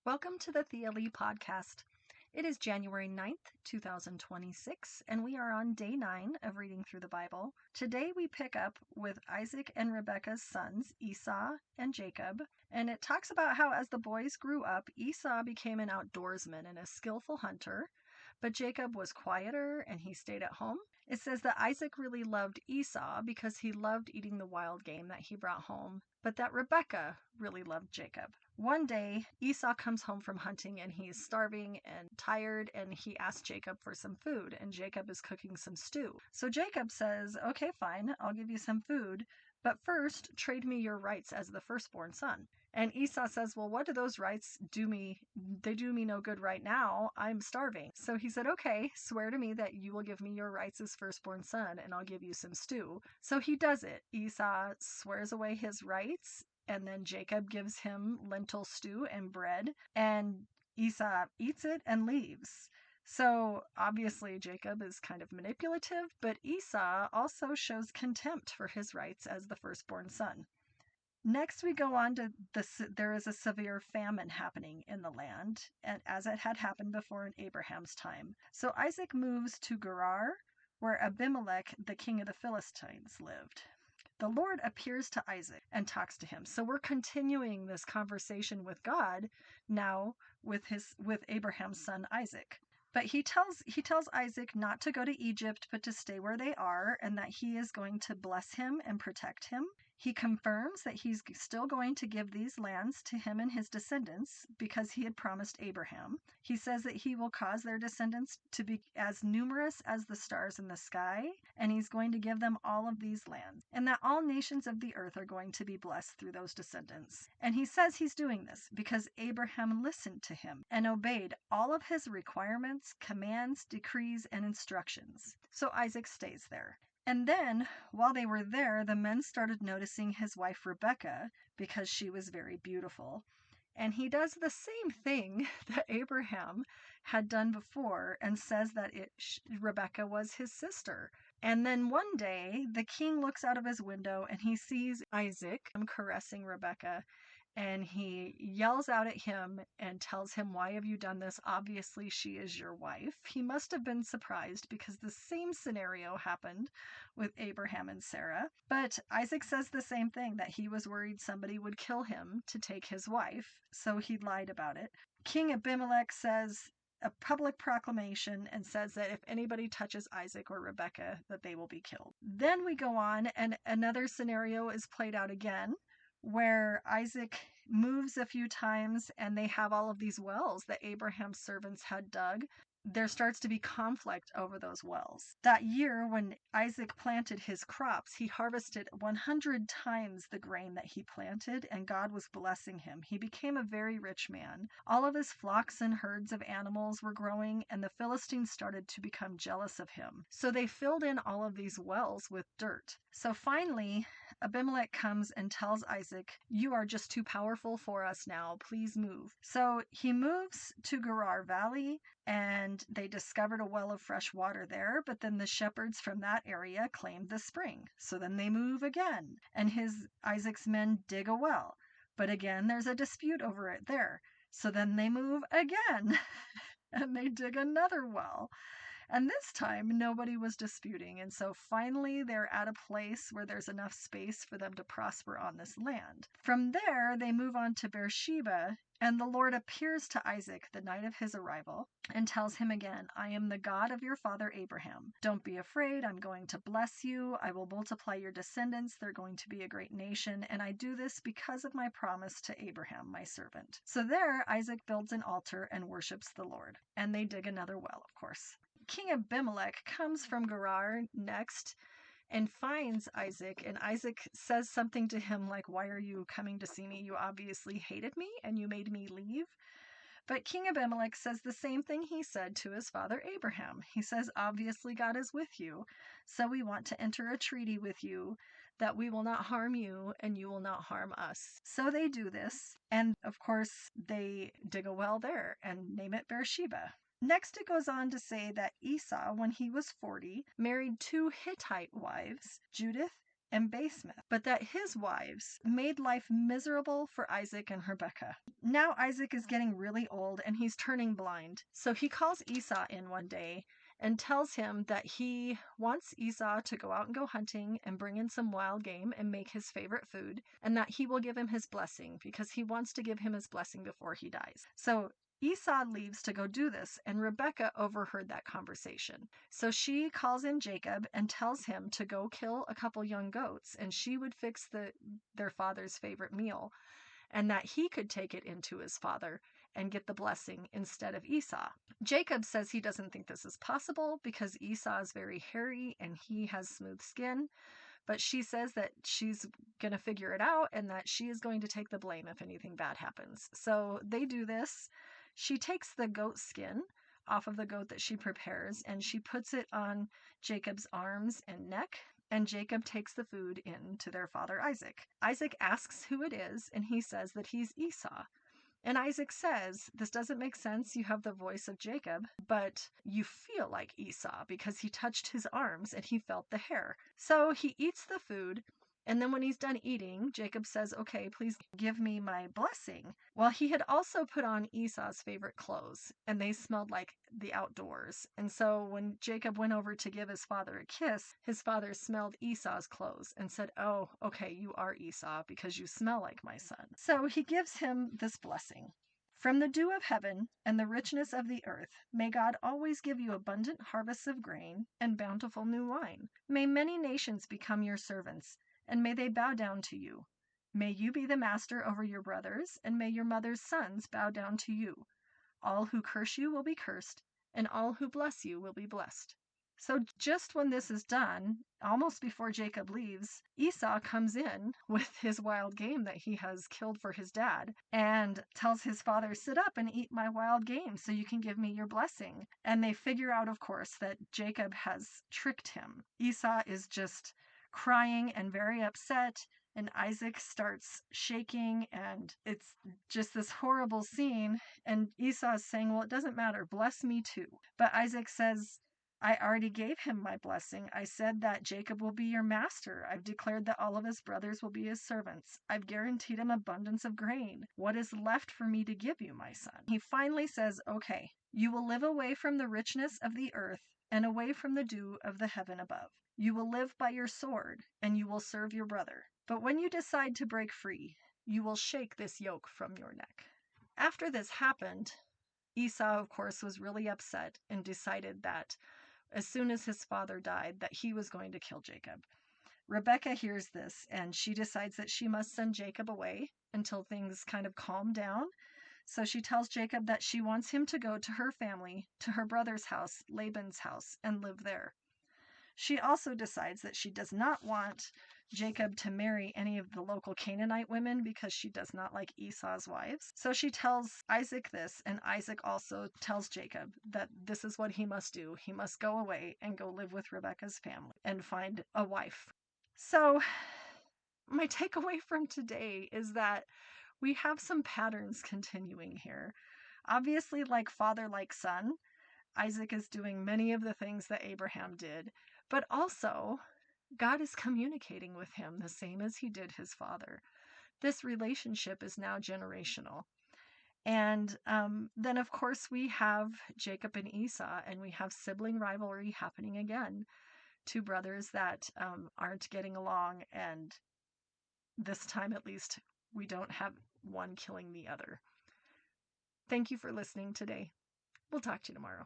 Welcome to the Thea Lee podcast. It is January 9th, 2026, and we are on day 9 of reading through the Bible. Today we pick up with Isaac and Rebekah's sons, Esau and Jacob, and it talks about how as the boys grew up, Esau became an outdoorsman and a skillful hunter, but Jacob was quieter and he stayed at home. It says that Isaac really loved Esau because he loved eating the wild game that he brought home, but that Rebekah really loved Jacob. One day, Esau comes home from hunting and he's starving and tired, and he asks Jacob for some food, and Jacob is cooking some stew. So Jacob says, okay, fine, I'll give you some food, but first trade me your rights as the firstborn son. And Esau says, well, what do those rights do me? They do me no good right now. I'm starving. So he said, okay, swear to me that you will give me your rights as firstborn son and I'll give you some stew. So he does it. Esau swears away his rights, and then Jacob gives him lentil stew and bread, and Esau eats it and leaves. So obviously Jacob is kind of manipulative, but Esau also shows contempt for his rights as the firstborn son. Next, we go on to there is a severe famine happening in the land, and as it had happened before in Abraham's time. So Isaac moves to Gerar, where Abimelech, the king of the Philistines, lived. The Lord appears to Isaac and talks to him. So we're continuing this conversation with God now with Abraham's son Isaac. But he tells Isaac not to go to Egypt, but to stay where they are, and that he is going to bless him and protect him. He confirms that he's still going to give these lands to him and his descendants because he had promised Abraham. He says that he will cause their descendants to be as numerous as the stars in the sky, and he's going to give them all of these lands, and that all nations of the earth are going to be blessed through those descendants. And he says he's doing this because Abraham listened to him and obeyed all of his requirements, commands, decrees, and instructions. So Isaac stays there. And then, while they were there, the men started noticing his wife Rebekah because she was very beautiful. And he does the same thing that Abraham had done before and says that Rebekah was his sister. And then one day, the king looks out of his window and he sees Isaac caressing Rebekah. And he yells out at him and tells him, why have you done this? Obviously, she is your wife. He must have been surprised because the same scenario happened with Abraham and Sarah. But Isaac says the same thing, that he was worried somebody would kill him to take his wife, so he lied about it. King Abimelech says a public proclamation and says that if anybody touches Isaac or Rebekah, that they will be killed. Then we go on, and another scenario is played out again, where Isaac moves a few times and they have all of these wells that Abraham's servants had dug. There starts to be conflict over those wells. That year, when Isaac planted his crops, he harvested 100 times the grain that he planted, and God was blessing him. He became a very rich man. All of his flocks and herds of animals were growing, and the Philistines started to become jealous of him. So they filled in all of these wells with dirt. So finally, Abimelech comes and tells Isaac, you are just too powerful for us now. Please move. So he moves to Gerar Valley, and they discovered a well of fresh water there, but then the shepherds from that area claimed the spring. So then they move again, and Isaac's men dig a well, but again there's a dispute over it there. So then they move again, and they dig another well. And this time, nobody was disputing. And so finally, they're at a place where there's enough space for them to prosper on this land. From there, they move on to Beersheba, and the Lord appears to Isaac the night of his arrival and tells him again, I am the God of your father Abraham. Don't be afraid. I'm going to bless you. I will multiply your descendants. They're going to be a great nation. And I do this because of my promise to Abraham, my servant. So there, Isaac builds an altar and worships the Lord. And they dig another well, of course. King Abimelech comes from Gerar next and finds Isaac, and Isaac says something to him like, why are you coming to see me? You obviously hated me and you made me leave. But King Abimelech says the same thing he said to his father Abraham. He says, obviously God is with you, so we want to enter a treaty with you that we will not harm you and you will not harm us. So they do this, and of course they dig a well there and name it Beersheba. Next, it goes on to say that Esau, when he was 40, married 2 Hittite wives, Judith and basement, but that his wives made life miserable for Isaac and Rebekah. Now Isaac is getting really old and he's turning blind. So he calls Esau in one day and tells him that he wants Esau to go out and go hunting and bring in some wild game and make his favorite food, and that he will give him his blessing because he wants to give him his blessing before he dies. So Esau leaves to go do this, and Rebekah overheard that conversation. So she calls in Jacob and tells him to go kill a couple young goats, and she would fix their father's favorite meal, and that he could take it into his father and get the blessing instead of Esau. Jacob says he doesn't think this is possible because Esau is very hairy and he has smooth skin, but she says that she's going to figure it out and that she is going to take the blame if anything bad happens. So they do this. She takes the goat skin off of the goat that she prepares and she puts it on Jacob's arms and neck, and Jacob takes the food in to their father Isaac. Isaac asks who it is, and he says that he's Esau. And Isaac says, this doesn't make sense. You have the voice of Jacob, but you feel like Esau because he touched his arms and he felt the hair. So he eats the food. And then when he's done eating, Jacob says, okay, please give me my blessing. Well, he had also put on Esau's favorite clothes, and they smelled like the outdoors. And so when Jacob went over to give his father a kiss, his father smelled Esau's clothes and said, oh, okay, you are Esau because you smell like my son. So he gives him this blessing. From the dew of heaven and the richness of the earth, may God always give you abundant harvests of grain and bountiful new wine. May many nations become your servants, and may they bow down to you. May you be the master over your brothers, and may your mother's sons bow down to you. All who curse you will be cursed, and all who bless you will be blessed. So just when this is done, almost before Jacob leaves, Esau comes in with his wild game that he has killed for his dad and tells his father, sit up and eat my wild game so you can give me your blessing. And they figure out, of course, that Jacob has tricked him. Esau is just crying and very upset, and Isaac starts shaking, and it's just this horrible scene. And Esau's saying, well, it doesn't matter, bless me too. But Isaac says, I already gave him my blessing. I said that Jacob will be your master. I've declared that all of his brothers will be his servants. I've guaranteed him abundance of grain. What is left for me to give you, my son? He finally says, okay, you will live away from the richness of the earth and away from the dew of the heaven above. You will live by your sword, and you will serve your brother. But when you decide to break free, you will shake this yoke from your neck. After this happened, Esau, of course, was really upset and decided that as soon as his father died, that he was going to kill Jacob. Rebekah hears this, and she decides that she must send Jacob away until things kind of calm down. So she tells Jacob that she wants him to go to her family, to her brother's house, Laban's house, and live there. She also decides that she does not want Jacob to marry any of the local Canaanite women because she does not like Esau's wives. So she tells Isaac this, and Isaac also tells Jacob that this is what he must do. He must go away and go live with Rebekah's family and find a wife. So my takeaway from today is that we have some patterns continuing here. Obviously, like father, like son, Isaac is doing many of the things that Abraham did, but also God is communicating with him the same as he did his father. This relationship is now generational. And then, of course, we have Jacob and Esau, and we have sibling rivalry happening again. Two brothers that aren't getting along, and this time at least, we don't have one killing the other. Thank you for listening today. We'll talk to you tomorrow.